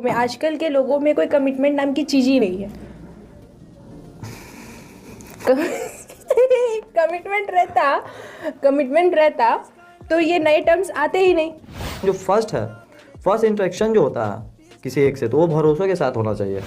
में आजकल के लोगों में कोई कमिटमेंट नाम की चीज ही नहीं है। कमिटमेंट रहता तो ये नए टर्म्स आते ही नहीं। जो फर्स्ट इंटरेक्शन जो होता है किसी एक से, तो वो भरोसे के साथ होना चाहिए।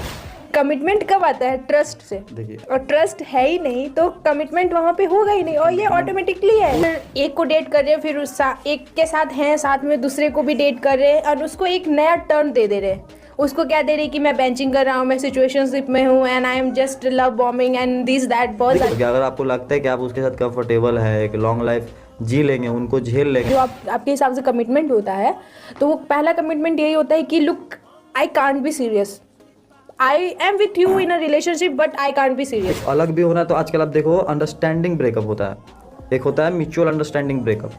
कमिटमेंट कब आता है? ट्रस्ट से। देखिए, और ट्रस्ट है ही नहीं तो कमिटमेंट वहाँ पे होगा ही नहीं, और ये ऑटोमेटिकली है। फिर एक को डेट कर रहे हैं, फिर उस एक के साथ हैं, साथ में दूसरे को भी डेट कर रहे हैं और उसको एक नया टर्न दे रहे हैं। उसको क्या दे रहे कि मैं बेंचिंग कर रहा हूँ, मैं सिचुएशनशिप में हूँ and I am just love bombing and this that. बहुत अगर आपको लगता है कि आप उसके साथ कंफर्टेबल है, एक लॉन्ग लाइफ जी लेंगे, उनको झेल लेंगे, जो आपके हिसाब से कमिटमेंट होता है, तो वो पहला कमिटमेंट यही होता है कि look, I can't be serious, I am with you in a relationship but I can't be serious. अलग भी होना है तो आजकल आप देखो अंडरस्टैंडिंग ब्रेकअप होता है, एक होता है म्यूचुअल अंडरस्टैंडिंग ब्रेकअप,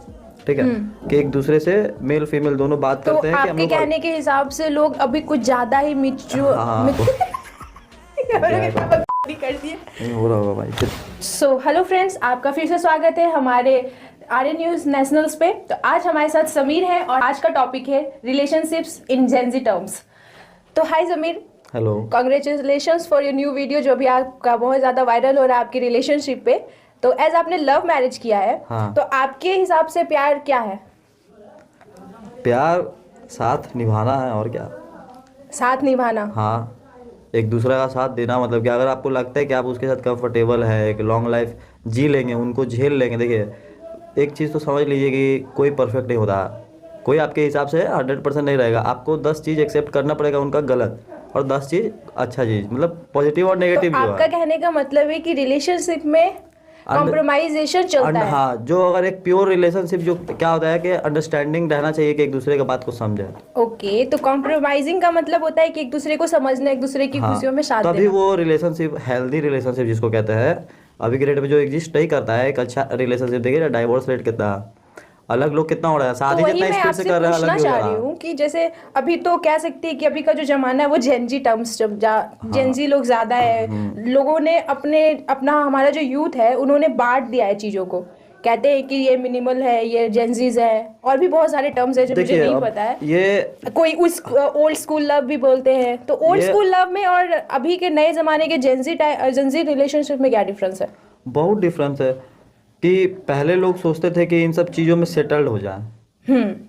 ठीक है, कि एक दूसरे से मेल फीमेल दोनों बात करते हैं कि हम आपके कहने के हिसाब से लोग अभी कुछ ज्यादा ही कर दिए हो रहा होगा भाई। सो हेलो फ्रेंड्स, आपका फिर से स्वागत है हमारे आर्यन न्यूज नेशनल्स पे। तो आज हमारे साथ समीर है और आज का टॉपिक है रिलेशनशिप्स इन जेनजी टर्म्स। तो hi Sameer. Hello. Congratulations for your new video जो भी आपका बहुत ज़्यादा वायरल हो रहा है आपकी रिलेशनशिप पे। तो एज आपने लव मैरिज किया है, हाँ। तो आपके हिसाब से प्यार क्या है? प्यार साथ निभाना है, और क्या। साथ निभाना। हाँ, एक दूसरे का साथ देना, मतलब कि अगर आपको लगता है कि आप उसके साथ कंफर्टेबल है, एक लॉन्ग लाइफ जी लेंगे, उनको झेल लेंगे। देखिए, एक चीज़ तो समझ लीजिए कि कोई परफेक्ट नहीं होता, कोई आपके हिसाब से 100% नहीं रहेगा। आपको 10 चीज़ एक्सेप्ट करना पड़ेगा उनका गलत, और 10 चीज़ अच्छा चीज़, मतलब पॉजिटिव और नेगेटिव तो भी आपका कहने का मतलब है कि रिलेशनशिप में कॉम्प्रोमाइजेशन चलता है। हाँ, जो अगर एक प्योर रिलेशनशिप जो क्या होता है कि अंडरस्टैंडिंग रहना चाहिए कि एक दूसरे की बात को समझे। ओके, तो कॉम्प्रोमाइजिंग का मतलब होता है कि एक दूसरे को समझना, एक दूसरे की खुशियों में साथ तभी देना। वो रिलेशनशिप, हेल्दी रिलेशनशिप जिसको कहते हैं, अभी के डेट में जो एग्जिस्ट नहीं करता है एक अच्छा रिलेशनशिप। देखिए डाइवोर्स रेट कितना, अलग लोग कितना हो रहा है, शादी जितना स्पीड से कर रहे हैं, अलग पूछना ही हो चाह रहा रही है। हूँ कि जैसे अभी तो कह सकती है कि अभी का जो जमाना है वो जेनजी टर्म्स, जेनजी लोग ज्यादा है। लोगों ने अपना हमारा जो यूथ है उन्होंने बांट दिया है चीजों को। कहते हैं कि ये मिनिमल है, ये जेनजीज है, और भी बहुत सारे टर्म्स है जो मुझे नहीं पता है। ये कोई उस ओल्ड स्कूल लव भी बोलते हैं। तो ओल्ड स्कूल लव में और अभी के नए जमाने के जेनजी रिलेशनशिप में क्या डिफरेंस है? बहुत डिफरेंस है कि पहले लोग सोचते थे कि इन सब चीज़ों में सेटल्ड हो जाए,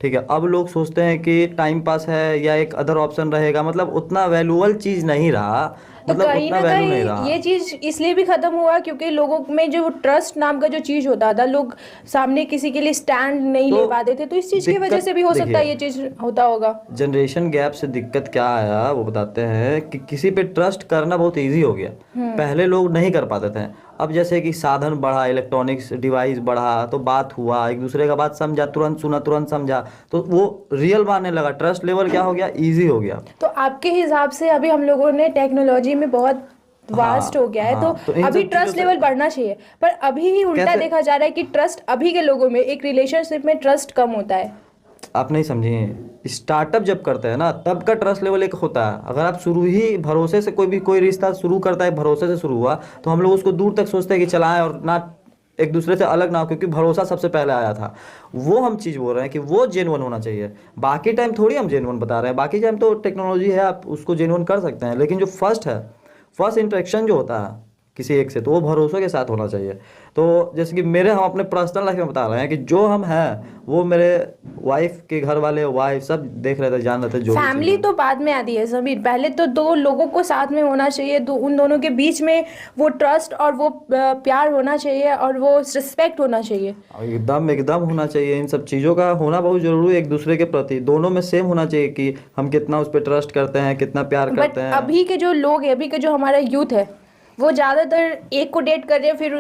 ठीक है। अब लोग सोचते हैं कि टाइम पास है या एक अदर ऑप्शन रहेगा, मतलब उतना वैल्यूअल चीज़ नहीं रहा, तो मतलब कहीं उतना ना वैल्यू नहीं कहीं रहा। ये चीज इसलिए भी खत्म हुआ क्योंकि लोगों में जो ट्रस्ट नाम का जो चीज होता था, लोग सामने किसी के लिए स्टैंड नहीं ले पाते थे। तो इस चीज की वजह से भी हो सकता है ये चीज होता होगा। जनरेशन गैप से दिक्कत क्या आया वो बताते हैं कि किसी पे ट्रस्ट करना बहुत इजी हो गया। पहले लोग नहीं कर पाते थे, अब जैसे कि साधन बढ़ा, इलेक्ट्रॉनिक्स डिवाइस बढ़ा, तो बात हुआ, एक दूसरे का बात समझा, तुरंत सुना, तुरंत समझा, तो वो रियल मानने लगा। ट्रस्ट लेवल क्या हो गया, इजी हो गया। तो आपके हिसाब से अभी हम लोगों ने टेक्नोलॉजी में बहुत वास्ट हो गया है, तो इन अभी सब ट्रस्ट चीज़ों लेवल बढ़ना चाहिए। पर अभी ही उल्टा देखा जा रहा है कि ट्रस्ट, अभी के लोगों में एक रिलेशनशिप में ट्रस्ट कम होता है। आप नहीं समझिए, स्टार्टअप जब करते हैं ना तब का ट्रस्ट लेवल एक होता है। अगर आप शुरू ही भरोसे से कोई रिश्ता शुरू करता है, भरोसे से शुरू हुआ, तो हम लोग उसको दूर तक सोचते हैं कि चलाएं और ना एक दूसरे से अलग ना हो, क्योंकि भरोसा सबसे पहले आया था। वो हम चीज़ बोल रहे हैं कि वो जेन्युइन होना चाहिए। बाकी टाइम थोड़ी हम जेन्युइन बता रहे हैं, बाकी टाइम तो टेक्नोलॉजी है, आप उसको जेन्युइन कर सकते हैं, लेकिन जो फर्स्ट इंटरेक्शन जो होता है किसी एक से, तो वो भरोसे के साथ होना चाहिए। तो जैसे कि हम अपने पर्सनल लाइफ में बता रहे हैं कि जो हम हैं वो मेरे वाइफ के घर वाले, वाइफ सब देख रहे थे, जान रहे थे। जो फैमिली तो बाद में आती है समीर, पहले तो दो लोगों को साथ में होना चाहिए, तो उन दोनों के बीच में वो ट्रस्ट और वो प्यार होना चाहिए और वो रिस्पेक्ट होना चाहिए। एकदम होना चाहिए। इन सब चीज़ों का होना बहुत जरूरी है, एक दूसरे के प्रति दोनों में सेम होना चाहिए कि हम कितना उस पर ट्रस्ट करते हैं, कितना प्यार करते हैं। अभी के जो लोग हैं, अभी के जो हमारा यूथ है, वो ज़्यादातर एक को डेट कर रहे हैं, फिर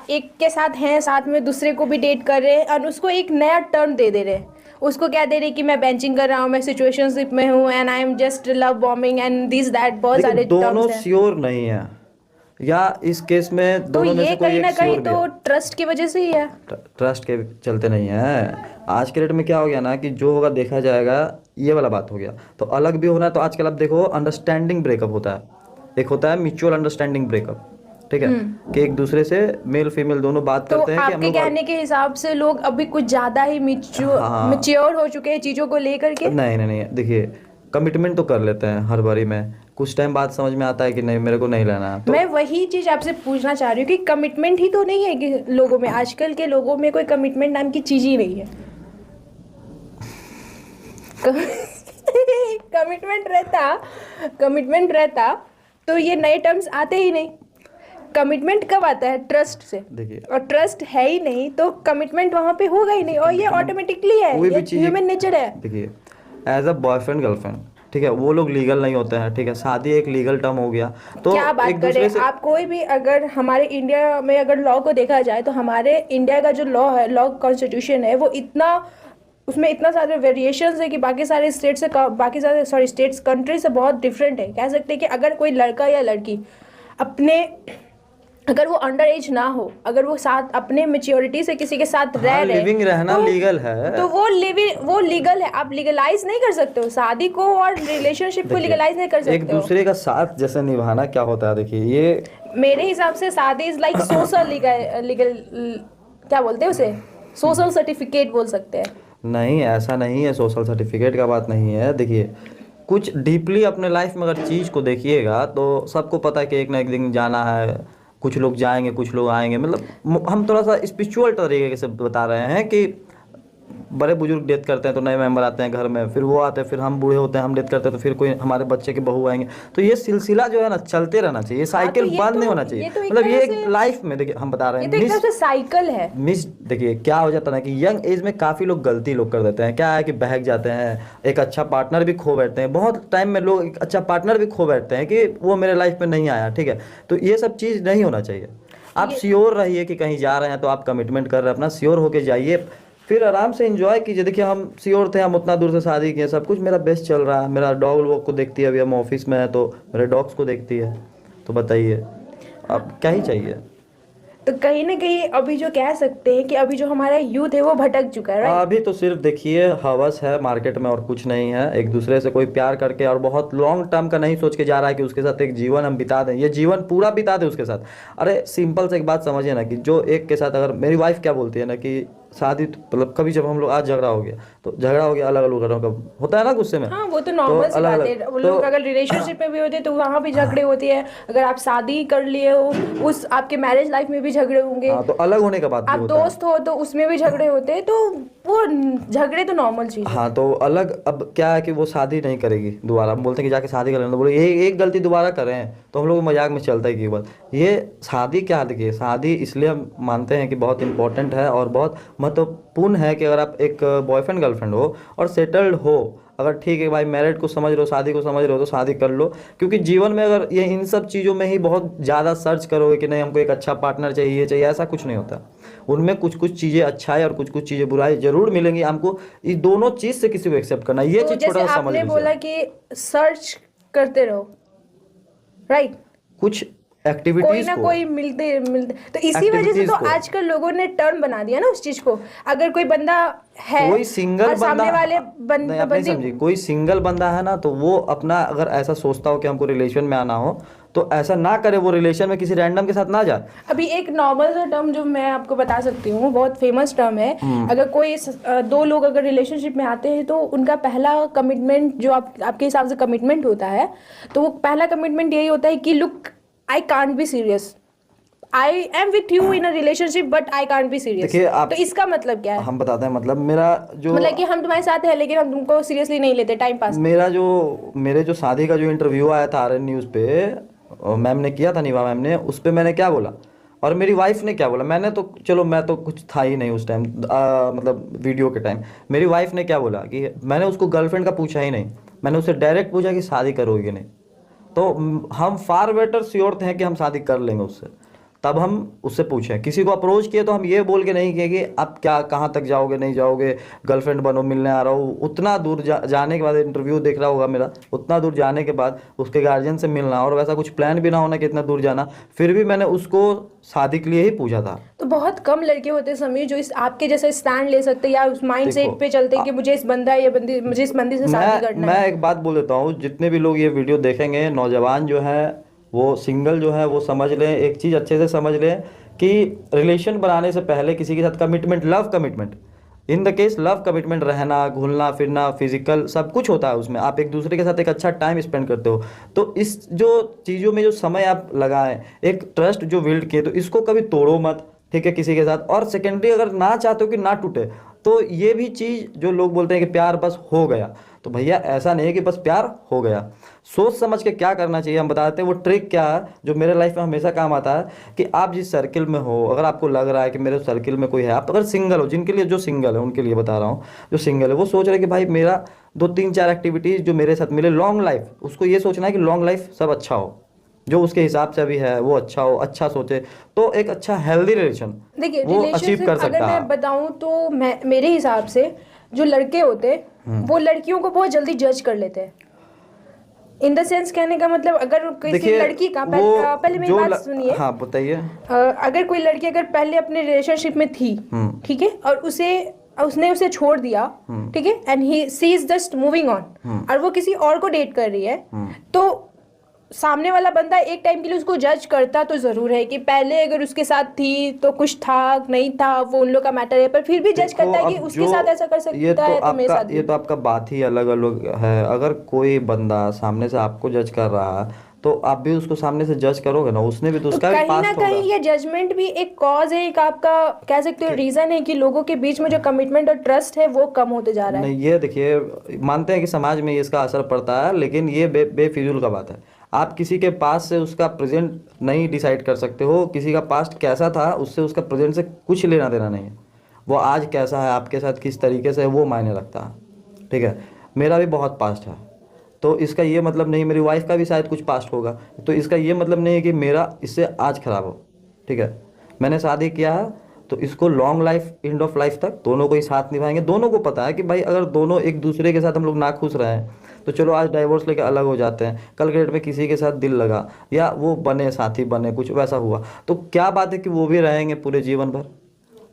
एक के साथ हैं, साथ में दूसरे को भी डेट कर रहे हैं और उसको एक नया टर्न दे रहे हैं। उसको क्या दे रहे हैं कि मैं बेंचिंग कर रहा हूँ, मैं सिचुएशनशिप में हूँ and I am just love bombing and this that. बहुत सारे दोनों श्योर नहीं है, या इस केस में तो दोनों में ये से कोई कहीं ना एक कहीं श्योर तो ट्रस्ट की वजह से ही है। ट्रस्ट के चलते नहीं है। आज के डेट में क्या हो गया ना कि जो होगा देखा जाएगा, ये वाला बात हो गया। तो अलग भी होना है तो आजकल आप देखो अंडरस्टैंडिंग ब्रेकअप होता है, एक होता है म्यूचुअल अंडरस्टैंडिंग ब्रेकअप, ठीक है, कि एक दूसरे से मेल फीमेल दोनों बात करते हैं कि हम आपके लोग। कहने के हिसाब से लोग अभी कुछ ज्यादा ही मैच्योर हो चुके हैं चीजों को लेकर के। नहीं, देखिए कमिटमेंट तो कर लेते हैं हर बारी में, कुछ टाइम बाद समझ में आता है कि नहीं मेरे को नहीं लेना है। तो मैं वही चीज आपसे पूछना चाह रही हूँ कि कमिटमेंट ही तो नहीं है कि लोगों में, आजकल के लोगों में कोई कमिटमेंट नाम की चीज ही नहीं है। कमिटमेंट रहता तो ये नए टर्म्स आते ही नहीं। कमिटमेंट कब आता है? ट्रस्ट से। देखिए, और ट्रस्ट है ही नहीं तो कमिटमेंट वहां पे होगा ही नहीं, और ये ऑटोमेटिकली है, कोई भी ये चीज ह्यूमन नेचर है। देखिए, एज अ बॉयफ्रेंड गर्लफ्रेंड, ठीक है, वो लोग लीगल नहीं होते हैं, ठीक है, शादी एक लीगल टर्म हो गया। तो क्या बात एक कर रहे दूसरे हैं से आप? कोई भी अगर हमारे इंडिया में अगर लॉ को देखा जाए तो हमारे इंडिया का जो लॉ है, लॉ कॉन्स्टिट्यूशन है, वो इतना, उसमें इतना सारे वेरिएशंस है कि बाकी सारे स्टेट से, बाकी सारे स्टेट्स कंट्री से बहुत डिफरेंट है। कह सकते हैं कि अगर कोई लड़का या लड़की अपने, अगर वो अंडर एज ना हो, अगर वो साथ अपने मेच्योरिटी से किसी के साथ रह हाँ, रहे, लिविंग रहना तो लीगल है। तो वो लीगल है। आप लीगलाइज नहीं कर सकते हो शादी को और रिलेशनशिप को, देखिए, लीगलाइज नहीं कर सकते एक दूसरे का साथ जैसे निभाना क्या होता है, देखिए ये हो। मेरे हिसाब से शादी इज लाइक सोशल लीगल, क्या बोलते हैं उसे, सोशल सर्टिफिकेट बोल सकते हैं। नहीं, ऐसा नहीं है, सोशल सर्टिफिकेट का बात नहीं है। देखिए, कुछ डीपली अपने लाइफ में अगर चीज़ को देखिएगा तो सबको पता है कि एक ना एक दिन जाना है, कुछ लोग जाएंगे कुछ लोग आएंगे। मतलब हम थोड़ा सा स्पिरिचुअल तरीके से बता रहे हैं कि बड़े बुजुर्ग डेथ करते हैं तो नए मेंबर आते हैं घर में, फिर वो आते हैं, फिर हम बूढ़े होते हैं, हम डेथ करते हैं तो फिर कोई हमारे बच्चे के बहू आएंगे। तो ये सिलसिला जो है ना चलते रहना चाहिए, ये साइकिल बंद नहीं होना चाहिए। मतलब ये एक लाइफ में, देखिए हम बता रहे हैं, ये तो एक तरह से साइकिल है। देखिए क्या हो जाता है ना कि यंग एज में काफ़ी लोग गलती लोग कर देते हैं। क्या है कि बहक जाते हैं, एक अच्छा पार्टनर भी खो बैठते हैं। बहुत टाइम में लोग एक अच्छा पार्टनर भी खो बैठते हैं कि वो मेरे लाइफ में नहीं आया, ठीक है। तो ये सब चीज़ नहीं होना चाहिए। आप श्योर रहिए कि कहीं जा रहे हैं तो आप कमिटमेंट कर रहे हैं, अपना श्योर होके जाइए, फिर आराम से एंजॉय कीजिए। देखिए हम श्योर थे, हम उतना दूर से शादी किए, सब कुछ मेरा बेस्ट चल रहा है। मेरा डॉग लोग को देखती है, अभी हम ऑफिस में है तो मेरे डॉग्स को देखती है। तो बताइए अब क्या ही चाहिए। तो कहीं ना कहीं अभी जो कह सकते हैं कि अभी जो हमारा यूथ है वो भटक चुका है, राइट? अभी तो सिर्फ देखिए हवस है मार्केट में और कुछ नहीं है। एक दूसरे से कोई प्यार करके और बहुत लॉन्ग टर्म का नहीं सोच के जा रहा है कि उसके साथ एक जीवन हम बिता दें, ये जीवन पूरा बिता दें उसके साथ। अरे सिंपल से एक बात समझिए ना कि जो एक के साथ, अगर मेरी वाइफ क्या बोलती है ना कि शादी मतलब कभी जब हम लोग आज झगड़ा हो गया तो झगड़ा हो गया, अलग अलग घरों का होता है ना गुस्से में। हाँ, वो तो नॉर्मल सी बात है। वो लोग तो अगर रिलेशनशिप में भी होते हैं तो वहाँ भी झगड़े होती है। अगर आप शादी कर लिए हो, उस आपके मैरिज लाइफ में भी झगड़े होंगे। हाँ, तो अलग होने का बात भी आप होता है। दोस्त हो तो उसमें भी झगड़े होते हैं। तो वो झगड़े तो नॉर्मल चीज है। हाँ, तो अलग अब क्या है कि वो शादी नहीं करेगी दोबारा। हम बोलते हैं कि जाके शादी कर लेना, तो बोले ये एक गलती दोबारा करें तो हम लोग मजाक में चलता है कि बात ये शादी क्या। देखिए शादी इसलिए हम मानते हैं कि बहुत इंपॉर्टेंट है और बहुत महत्वपूर्ण है कि अगर आप एक बॉयफ्रेंड गर्लफ्रेंड हो और सेटल्ड हो, अगर ठीक है भाई मैरिड को समझ रहे हो, शादी को समझ रहे हो तो शादी कर लो। क्योंकि जीवन में अगर ये इन सब चीज़ों में ही बहुत ज़्यादा सर्च करोगे कि नहीं हमको एक अच्छा पार्टनर चाहिए चाहिए, ऐसा कुछ नहीं होता। उनमें कुछ कुछ चीज़ें अच्छाई और कुछ कुछ चीज़ें बुराई जरूर मिलेंगी। हमको ये दोनों चीज़ से किसी को एक्सेप्ट करना, ये तो चीज़ जैसे छोटा सा समझ आपने लीजिए। बोला कि सर्च करते रहो, राइट? कुछ कोई एक्टिविटीज ना को, कोई मिलते तो इसी वजह से Activities तो को। आजकल लोगों ने टर्म बना दिया ना उस चीज को। अगर कोई बंदा है कोई सिंगल और सामने बंदा वाले नहीं, आप नहीं समझिए, कोई सिंगल बंदा है ना तो वो अपना अगर ऐसा सोचता हो कि हमको रिलेशन में आना हो तो ऐसा ना करे, वो रिलेशन में किसी रैंडम के साथ ना जाए। अभी एक नॉर्मल सा टर्म जो मैं आपको बता सकती हूँ, बहुत फेमस टर्म है। अगर कोई दो लोग अगर रिलेशनशिप में आते हैं तो उनका पहला कमिटमेंट जो आपके हिसाब से कमिटमेंट होता है, तो वो पहला कमिटमेंट यही होता है कि look I can't be serious, I am with you in a relationship but I can't be serious. देखिए आप, तो इसका मतलब क्या है? हम बताते हैं। मतलब मेरा जो, मतलब कि हम तुम्हारे साथ है लेकिन हम तुमको सीरियसली नहीं लेते, टाइम पास। मेरे जो शादी का जो इंटरव्यू आया था आरएन न्यूज़ पे, मैम ने किया था, निभा मैम ने, उस पे मैंने क्या बोला और मेरी वाइफ ने क्या बोला। मैंने तो चलो मैं तो कुछ था ही नहीं उस टाइम, मतलब वीडियो के टाइम। मेरी वाइफ ने क्या बोला कि मैंने उसको गर्लफ्रेंड का पूछा ही नहीं, मैंने उससे डायरेक्ट पूछा कि शादी करोगे कि नहीं। तो हम फार बेटर श्योर थे कि हम शादी कर लेंगे उससे, तब हम उससे पूछें। किसी को अप्रोच किए तो हम ये बोल के नहीं किए कि आप क्या कहाँ तक जाओगे नहीं जाओगे, गर्लफ्रेंड बनो, मिलने आ रहा हूँ। उतना दूर जाने के बाद, इंटरव्यू देख रहा होगा मेरा, उतना दूर जाने के बाद उसके गार्जियन से मिलना और वैसा कुछ प्लान भी ना होना कि इतना दूर जाना, फिर भी मैंने उसको शादी के लिए ही पूछा था। तो बहुत कम लड़के होते हैं समीर जो इस आपके जैसे स्टैंड ले सकते या उस माइंड सेट पे चलते हैं कि मुझे इस बंदा या बंदी, मुझे इस बंदी से शादी करना है। मैं एक बात बोल देता हूँ, जितने भी लोग ये वीडियो देखेंगे, नौजवान जो है वो सिंगल जो है वो समझ लें, एक चीज़ अच्छे से समझ लें कि रिलेशन बनाने से पहले किसी के साथ commitment, love commitment, in the case love commitment रहना, घुलना फिरना, फिजिकल सब कुछ होता है उसमें, आप एक दूसरे के साथ एक अच्छा टाइम स्पेंड करते हो। तो इस जो चीज़ों में जो समय आप लगाएं, एक ट्रस्ट जो बिल्ड किए, तो इसको कभी तोड़ो मत, ठीक है, किसी के साथ। और सेकेंडरी, अगर ना चाहते हो कि ना टूटे, तो ये भी चीज़ जो लोग बोलते हैं कि प्यार बस हो गया, तो भैया ऐसा नहीं है कि बस प्यार हो गया। सोच समझ के क्या करना चाहिए हम बताते हैं। वो ट्रिक क्या है जो मेरे लाइफ में हमेशा काम आता है, कि आप जिस सर्किल में हो, अगर आपको लग रहा है कि मेरे सर्किल में कोई है, आप अगर सिंगल हो, जिनके लिए, जो सिंगल है उनके लिए बता रहा हूँ, जो सिंगल है वो सोच रहे हैं कि भाई मेरा 2-3-4 एक्टिविटीज़ जो मेरे साथ मिले, लॉन्ग लाइफ, उसको ये सोचना है कि लॉन्ग लाइफ सब अच्छा हो, जो उसके हिसाब से अभी है वो अच्छा हो, अच्छा सोचे, तो एक अच्छा हेल्दी रिलेशन देखिए वो अचीव रिलेशनशिप कर अगर सकता मैं है। बताऊं तो मेरे हिसाब से जो लड़के होते हैं वो लड़कियों को बहुत जल्दी जज कर लेते हैं। इन द सेंस, कहने का मतलब, अगर किसी देखिए लड़की का पहले मेरी बात सुनिए। हाँ बताइए। अगर कोई लड़की अगर पहले अपने रिलेशनशिप में थी, ठीक है, और उसने उसे छोड़ दिया, ठीक है, and she is just moving on, और वो किसी और को डेट कर रही है, तो सामने वाला बंदा एक टाइम के लिए उसको जज करता तो जरूर है कि पहले अगर उसके साथ थी तो कुछ था नहीं था, वो उन लोग का मैटर है, पर फिर भी जज करता है कि उसके साथ ऐसा कर सकता है तो मेरे साथ भी। ये तो आपका बात ही अलग अलग है। अगर कोई बंदा सामने से आपको जज कर रहा है, तो आप भी उसको सामने से जज करोगे ना, उसने भी तो उसका भी कहीं ना पास्ट होगा। कहीं ये जजमेंट भी एक कॉज है, एक आपका कह सकते हो रीजन है कि लोगों के बीच में जो कमिटमेंट और ट्रस्ट है वो कम होते जा रहा है। नहीं, ये देखिए, मानते हैं कि समाज में इसका असर पड़ता है, लेकिन ये बेफिजूल का बात है। आप किसी के पास से उसका प्रेजेंट नहीं डिसाइड कर सकते हो। किसी का पास्ट कैसा था, उससे उसका प्रेजेंट से कुछ लेना देना नहीं है। वो आज कैसा है, आपके साथ किस तरीके से है, वो मायने रखता है, ठीक है। मेरा भी बहुत पास्ट है, तो इसका ये मतलब नहीं, मेरी वाइफ का भी शायद कुछ पास्ट होगा, तो इसका ये मतलब नहीं है कि मेरा इससे आज खराब हो, ठीक है। मैंने शादी किया है, तो इसको long life, end of life तक दोनों को ही साथ निभाएंगे। दोनों को पता है कि भाई अगर दोनों एक दूसरे के साथ हम लोग ना खुश रहे हैं, तो चलो आज डाइवोर्स लेके अलग हो जाते हैं, कल के डेट में किसी के साथ दिल लगा या वो बने साथी बने, कुछ वैसा हुआ, तो क्या बात है कि वो भी रहेंगे पूरे जीवन भर।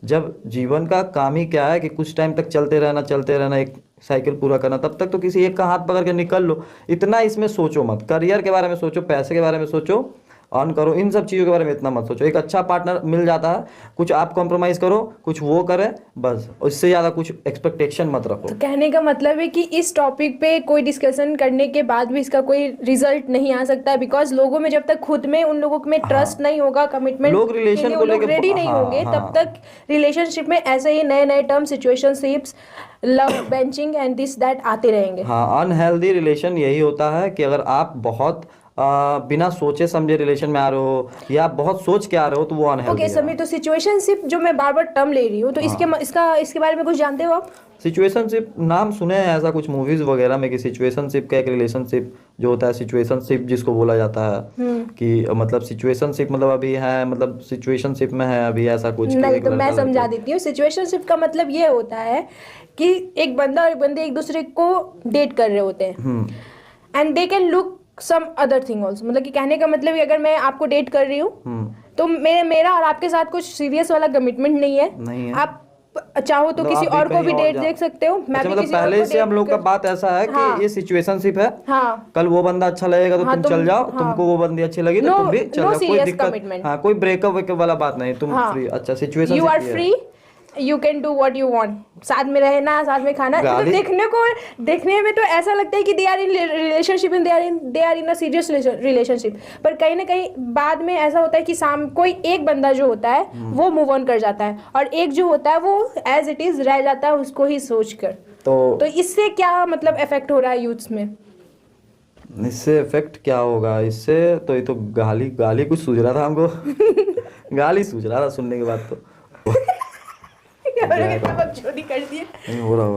जब जीवन का काम ही क्या है कि कुछ टाइम तक चलते रहना, एक साइकिल पूरा करना, तब तक तो किसी एक का हाथ पकड़ के निकल लो। इतना इसमें सोचो मत, करियर के बारे में सोचो, पैसे के बारे में सोचो, अर्न करो, इन सब चीज़ों के बारे में इतना मत सोचो। एक अच्छा पार्टनर मिल जाता है, कुछ आप कॉम्प्रोमाइज़ करो, कुछ वो करे, बस, उससे ज़्यादा कुछ एक्सपेक्टेशन मत रखो। तो कहने का मतलब है कि इस टॉपिक पे कोई डिस्कशन करने के बाद भी इसका कोई रिजल्ट नहीं आ सकता, बिकॉज लोगों में जब तक खुद में उन लोगों में ट्रस्ट नहीं होगा, कमिटमेंट लोग रिलेशन को लेके रेडी नहीं होंगे, तब तक रिलेशनशिप में ऐसे ही नए नए term, situationships, love benching and this that आते रहेंगे। हाँ, अनहेल्दी रिलेशन यही होता है कि अगर आप बहुत बिना सोचे समझे रिलेशन में आ रहे हो, या आप बहुत सोच के आ रहे हो, तो वो अनहेल्दी ओके है। समीर, तो सिचुएशनशिप जो मैं बार बार टर्म ले रही हूँ, तो इसके बारे में कुछ जानते हो आप? सिचुएशनशिप नाम सुने हैं ऐसा कुछ मूवीज वगैरह में, कि सिचुएशनशिप का एक रिलेशनशिप जो होता है, सिचुएशनशिप जिसको बोला जाता है, कि मतलब सिचुएशनशिप मतलब अभी है, मतलब सिचुएशनशिप में है अभी, ऐसा कुछ। नहीं, तो मैं समझा देती हूँ। सिचुएशनशिप का मतलब ये होता है कि एक बंदा और एक बंदी एक दूसरे को डेट कर रहे होते हैं, and they can look some other thing also. मतलब कि कहने का मतलब कि अगर मैं आपको डेट कर रही हूँ, तो मेरा और आपके साथ कुछ सीरियस वाला कमिटमेंट नहीं है। आप चाहो तो किसी और को भी डेट देख सकते हो, मैं भी मतलब किसी और पहले को से हम लोग का बात ऐसा है कि ये सिचुएशनशिप है। हाँ, कल वो बंदा अच्छा लगेगा तो तुम चल जाओ, तुमको वो बंदी अच्छी लगी तो तुम भी चल जाओ, कोई दिक्कत। हाँ, कोई ब्रेकअप वेकअप वाला बात नहीं, तुम फ्री। अच्छा, situation you are free, you can do what you want, साथ में रहना, साथ में खाना। तो देखने में तो ऐसा लगता है कि they are in relationship and they are in a serious relationship, पर कहीं ना कहीं बाद में ऐसा होता है कि कोई एक बंदा जो होता है वो मूव ऑन कर जाता है, और एक जो होता है वो एज इट इज रह जाता है उसको ही सोच कर। तो इससे क्या मतलब इफेक्ट हो रहा है यूथ्स में? इससे इफेक्ट क्या होगा, इससे तो ये तो गाली कुछ सूझ रहा था हमको। गाली सूझ रहा था सुनने के बाद, तो चोरी कर दिए। नहीं हो रहा।